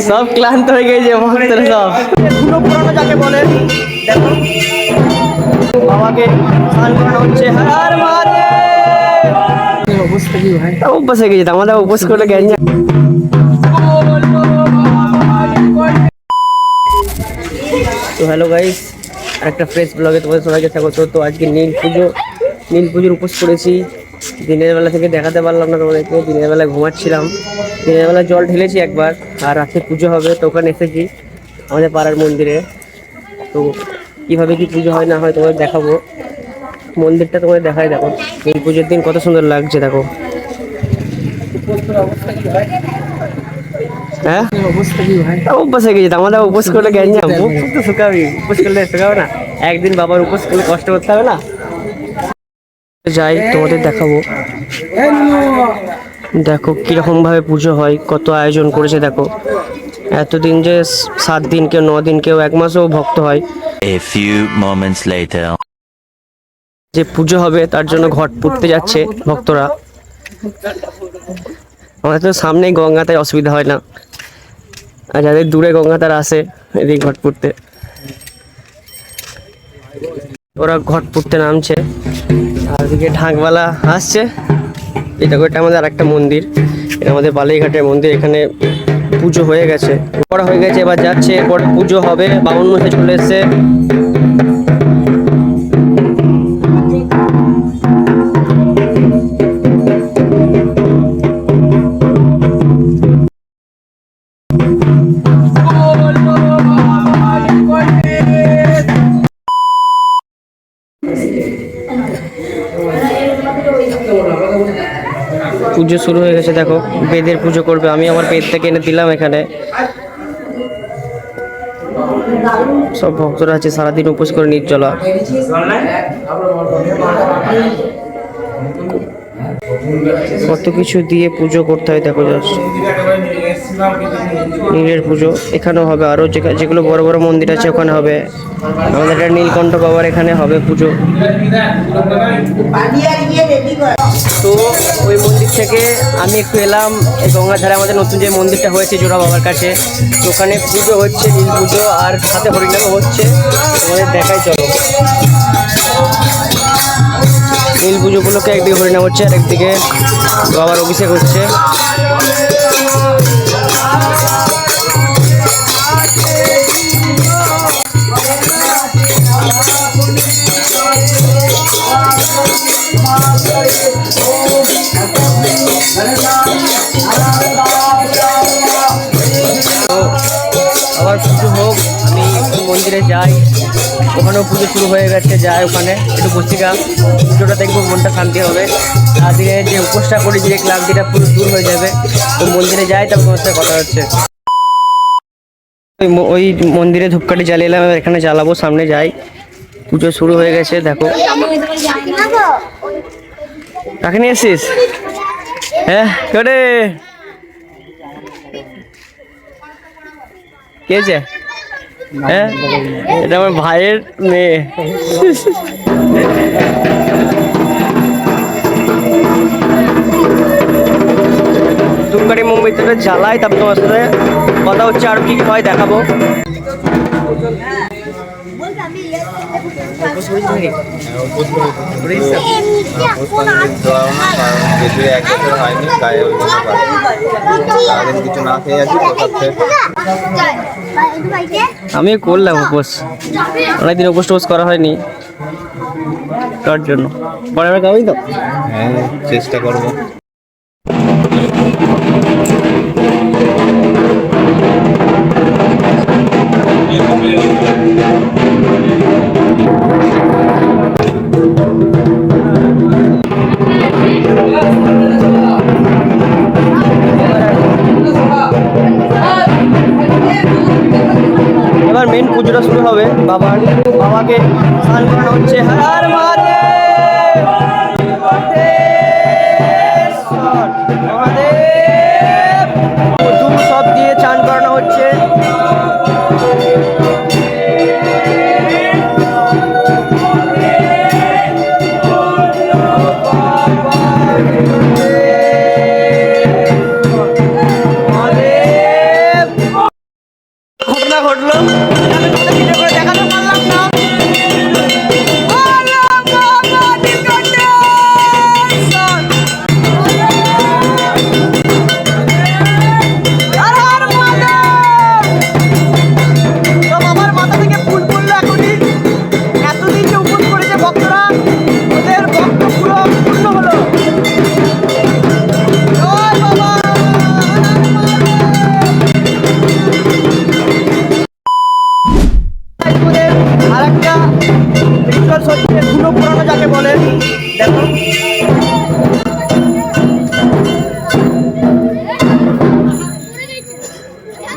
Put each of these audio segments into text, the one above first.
সব ক্লান্ত হয়ে গেছে ভক্তরা সব পুরো পুরানো যাকে বলে দেখো বাবাকে স্নান করানো হচ্ছে। হর মহাদেব অবস্থা কি ভাই অভ্যাস হয়ে গেছে আমাদের অভ্যাস করে জ্ঞান। তো হ্যালো গাইস আরেকটা ফ্রেশ ব্লগে তোমাদের সবাইকে স্বাগত। তো আজকে নীল পুজোর উপোস করেছি। দিনের বেলা থেকে দেখাতে পারলাম না তোমাদেরকে, দিনের বেলা ঘুমাচ্ছিলাম, দিনের বেলা জল ঢেলেছি একবার, আর রাতে পুজো হবে তো ওখানে এসেছি আমাদের পাড়ার মন্দিরে। তো কীভাবে কি পুজো হয় না হয় তোমাদের দেখাবো, মন্দিরটা তোমাদের দেখাই। দেখো নীল পুজোর দিন কত সুন্দর লাগছে দেখো। হ্যাঁ অভ্যাস হয়ে গেছে আমাদের উপোস করলে জ্ঞান মুখ তো শুকাবি, উপোস করলে শুকাবে না, একদিন বাবার উপোস করলে কষ্ট করতে হবে না। যাই তোমাদের দেখাবো, দেখো কিরকম ভাবে পুজো হয়, কত আয়োজন করেছে দেখো। এতদিন যে 7 দিন কেউ 9 দিন কেউ 1 মাসও ভক্ত হয়। A few moments later যে পুজো হবে তার জন্য ঘট পুড়তে যাচ্ছে ভক্তরা। আমাদের তো সামনেই গঙ্গা, তাই অসুবিধা হয় না, আর যাদের দূরে গঙ্গা তারা আসে এদিকে ঘট পুড়তে। ওরা ঘট পুড়তে নামছে আর এদিকে ঢাকওয়ালা আসছে। এটা আমাদের আরেকটা মন্দির, এটা আমাদের বালিঘাটের মন্দির। এখানে পুজো হয়ে গেছে, করা হয়ে গেছে, এবার যাচ্ছে, এরপর পুজো হবে। বামুন মশাই চলে এসছে। পুজো শুরু হয়ে গেছে দেখো, বেদের পুজো করবে। আমি আমার বেদ থেকে এনে দিলাম এখানে। সব ভক্তরা আছে সারাদিন উপোস করে নির্জলা। কত কিছু দিয়ে পুজো করতে হয় দেখো, জাস্ট নীলের পুজো এখানেও হবে, আরো যেগুলো বড় বড় মন্দির আছে ওখানে হবে। আমাদের একটা নীলকণ্ঠ বাবার এখানে হবে পুজো। তো ওই মন্দির থেকে আমি একটু এলাম এই গঙ্গার ধারে, আমাদের নতুন যে মন্দিরটা হয়েছে জোড়া বাবার কাছে, তো ওখানে পুজো হচ্ছে, নীল পুজো, আর সাথে হরিনামও হচ্ছে। তোমাদের দেখাই চলো, নীল পুজো উপলক্ষে একদিকে হরিনাম হচ্ছে আর একদিকে বাবার অভিষেক হচ্ছে। আবার পুজো হোক, আমি একটু মন্দিরে যাই, ওখানেও পুজো শুরু হয়ে গেছে, যাই ওখানে একটু বসিকা, পুজোটা দেখবো, মনটা শান্তি হবে। আজকে যে উপোসটা করি যে ক্লান্তিটা পুরো দূর হয়ে যাবে। তো মন্দিরে যাই, তারপর তোমার সাথে কথা হচ্ছে। ওই মন্দিরে ধূপকাঠি জ্বালিয়ে এলাম, এখানে জ্বালাবো, সামনে যাই। পুজো শুরু হয়ে গেছে দেখো। কাকে নিয়ে এসছিস? হ্যাঁ কেটে কে আছে? হ্যাঁ এটা আমার ভাইয়ের মেয়ে। ধূপকাঠি মোমবাতিটা জ্বালাই, তারপর তোমার সাথে কথা হচ্ছে, আর কি কি হয় দেখাবো। আমি করলাম উপোস, অনেকদিন উপোস টোস করা হয়নি, তার জন্য পরে খাবি তো। হ্যাঁ চেষ্টা করবো। এবার মেন পুজোটা শুরু হবে। বাবাকে স্নান করানো হচ্ছে। হর মহাদেব মহাদেব সব দিয়ে চান করানো হচ্ছে। মহাদেব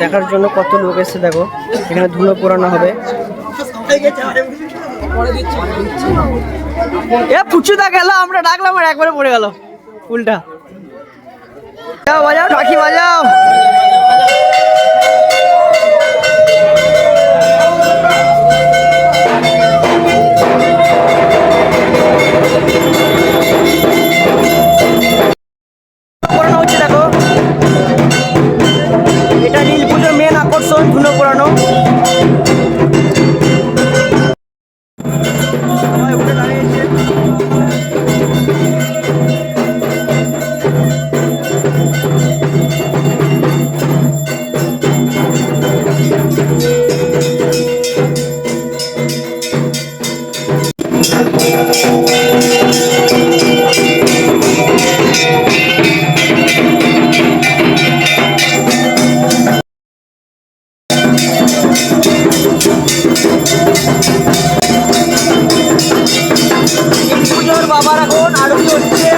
দেখার জন্য কত লোক এসেছে দেখো। এখানে ধুলো পোড়ানো হবে। এ পুচুদা গেল, আমরা ডাকলাম আর একবারে পড়ে গেল ফুলটা। বাজাও ঢাকি বাজাও। হচ্ছে দেখো, এটা নীল পুজোর মেন আকর্ষণ, ধুলো পোড়ানো। সবাই উঠে দাঁড়িয়েছে। পুজোর বাবার এখন আরতি হচ্ছে।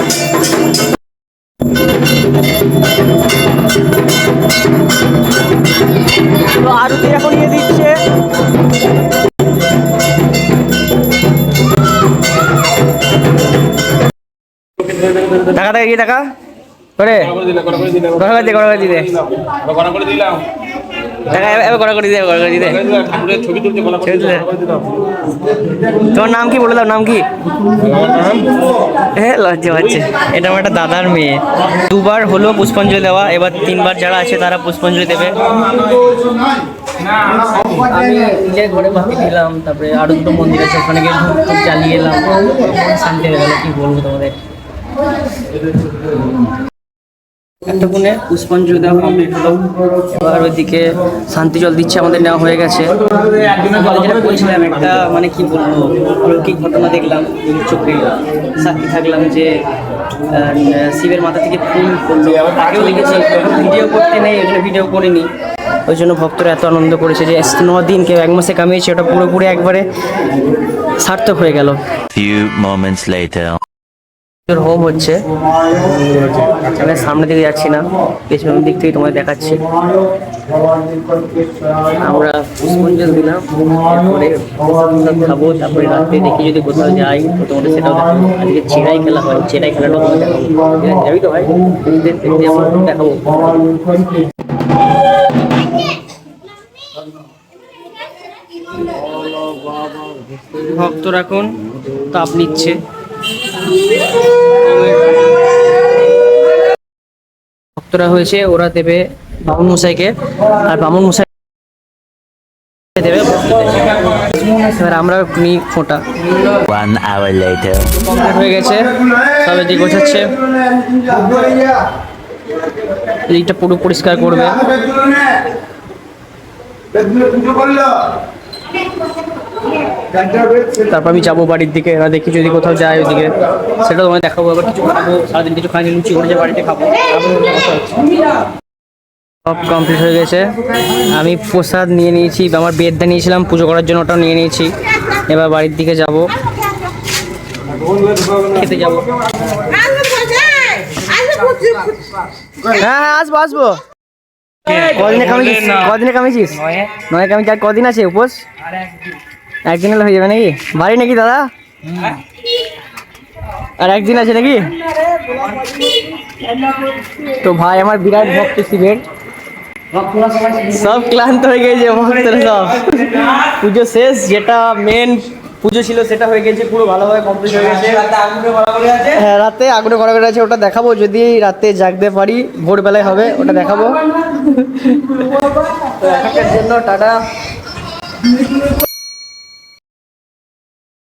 তো আরতি এখন নিয়ে দিচ্ছে। টাকা টাকা কি টাকা করে করে দিলে টাকা এবার করে দিতে। তোমার নাম কি বলে দাও, নাম কি? হ্যাঁ লজ্জা পাচ্ছে। এটা আমার একটা দাদার মেয়ে। দুবার হলো পুষ্পাঞ্জলি দেওয়া, এবার 3বার যারা আছে তারা পুষ্পাঞ্জলি দেবে। আমি নিজের ঘরে বাকি দিলাম, তারপরে আরো দুটো মন্দির আছে ওখানে গিয়ে ধূপ জ্বালিয়ে এলাম। শান্তি হয়ে গেল, কি বলবো তোমাদের। একটা কোণে পুষ্পাঞ্জলি দেওয়া কমপ্লিট হলো। এবার ওইদিকে শান্তি জল দিচ্ছে, আমাদের নেওয়া হয়ে গেছে। যেটা বলছিলাম, একটা মানে কি বলবো অলৌকিক ঘটনা দেখলাম চোখে, সাক্ষী থাকলাম যে শিবের মাথা থেকে ফুল পড়লো। আগেও দেখেছি, ভিডিও করতে নেই ওই জন্য ভিডিও করিনি। ওই জন্য ভক্তরা এত আনন্দ করেছে যে 9 দিন কেউ 1 মাসে কামিয়েছে, ওটা পুরোপুরি একবারে সার্থক হয়ে গেল। Few moments later. হোম হচ্ছে, আমি সামনে দিকে যাচ্ছি না, পেছনের দিক থেকে তোমায় দেখাচ্ছি। আমরা পুষ্পাঞ্জলি দিলাম, তারপরে খাবো, তারপরে রাত্রে দেখি যদি কোথাও যাই তো তোমাদের সেটাও দেখাবো। আজকে চেরাই খেলা হয়, চেরাই খেলাটা তোমাদের দেখাবো। যাবি তো ভাই? দেখাবো। ভক্তরা এখন তাপ নিচ্ছে। ভক্তরা হয়েছে, ওরা দেবে বামুন মশাইকে, আর বামুন মশাই দেবে। এবার আমরা নিই ফোঁটা। 1 hour later. কমপ্লিট হয়ে গেছে, সবাই দিকে গোছাচ্ছে। এইটা পুরো পরিষ্কার করবে। তারপর আমি যাবো বাড়ির দিকে, এবার দেখি যদি কোথাও যাই ওইদিকে সেটা তোমায় দেখাবো। আবার কিছু খাবো, সারাদিন কিছু খাই, লুচি করে যে বাড়িতে খাবো। সব কমপ্লিট হয়ে গেছে। আমি প্রসাদ নিয়ে নিয়েছি, আমার বেদটা নিয়েছিলাম পুজো করার জন্য, ওটাও নিয়ে নিয়েছি। এবার বাড়ির দিকে যাব, খেতে যাব। হ্যাঁ আসবো আসবো। কদিনে কামিয়েছিস? 9 কামিয়েছি। আর কদিন আছে উপোস? একদিন হলে হয়ে যাবে নাকি? বাড়ি নাকি দাদা? আর একদিন আছে নাকি? তো ভাই আমার বিরাট ভক্ত শিবের, সব ক্লান্ত হয়ে গেছে ভক্তরা সব। পুজো শেষ, যেটা মেন পুজো ছিল সেটা হয়ে গেছে, পুরো ভালোভাবে কমপ্লিট হয়ে গেছে। হ্যাঁ রাতে আগুনে ঘোরা আছে, ওটা দেখাবো যদি রাতে জাগতে পারি, ভোরবেলায় হবে, ওটা দেখাবো। তো এখনকার জন্য টাটা।